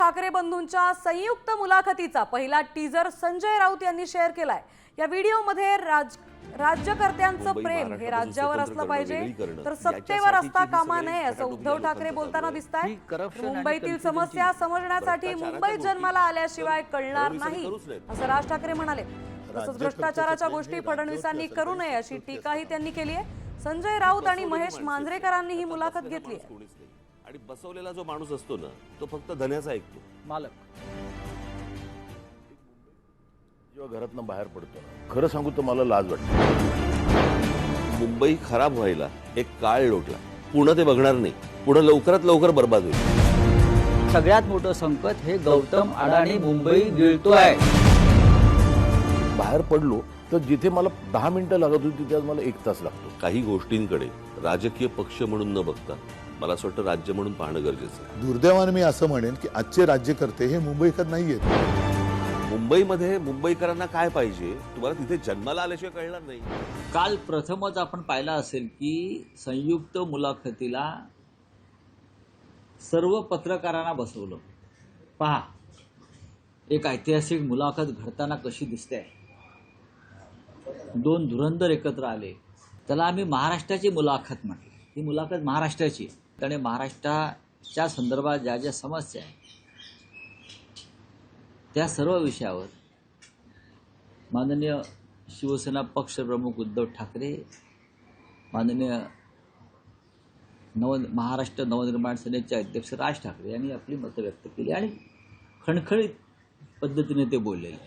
ठाकरे बंधूंच्या संयुक्त मुलाखतीचा पहिला टीजर संजय राऊत यांनी शेअर केलाय। या व्हिडिओमध्ये राज्यकर्त्यांचं प्रेम हे राज्यावर असलं पाहिजे तर सत्तेवर असता कामा नये असं उद्धव ठाकरे बोलताना दिसतायत। मुंबईतील समस्या समजण्यासाठी मुंबई जन्माला आल्याशिवाय कळणार नाही असं राज ठाकरे म्हणाले। तसंच भ्रष्टाचाराच्या गोष्टी फडणवीसांनी करू नये अशी टीकाही त्यांनी केली आहे। संजय राऊत आणि महेश मांजरेकरांनी ही मुलाखत घेतली आहे। आणि बसवलेला जो माणूस असतो ना तो फक्त धन्याचा ऐकतो। मालक जेव्हा घरातून बाहेर पडतो खरं सांगू तर मला लाज वाटते। मुंबई खराब व्हायला एक काळ लोटला, पुणे ते बघणार नाही, पुणे लवकरात लवकर बर्बाद होईल। सगळ्यात मोठं संकट हे गौतम अडाणी मुंबई गिळतोय। बाहेर पडलो तर जिथे मला 10 मिनिटं लागत होती तिथे मला 1 तास लागतो। काही गोष्टींकडे राजकीय पक्ष म्हणून न बघता मला असं वाटतं राज्य म्हणून पाहणं गरजेचं आहे। दुर्दैवाने मी असं म्हणेन की आजचे राज्यकर्ते हे मुंबईकर नाहीयेत। मुंबईमध्ये मुंबईकरांना काय पाहिजे तुम्हाला तिथे जन्माला आल्याशिवाय कळणार नाही। काल प्रथमच आपण पाहिलं असेल की संयुक्त मुलाखतीला सर्व पत्रकारांना बसवलं। पहा एक ऐतिहासिक मुलाखत घडताना कशी दिसते। 2 धुरंधर एकत्र आले, त्याला आम्ही महाराष्ट्राची मुलाखत म्हटली। ही मुलाखत महाराष्ट्राची, त्याने महाराष्ट्राच्या संदर्भात ज्या ज्या समस्या आहेत त्या सर्व विषयावर माननीय शिवसेना पक्षप्रमुख उद्धव ठाकरे, माननीय महाराष्ट्र नवनिर्माण सेनेचे अध्यक्ष राज ठाकरे यांनी आपली मतं व्यक्त केली आणि खणखणीत पद्धतीने ते बोललेले।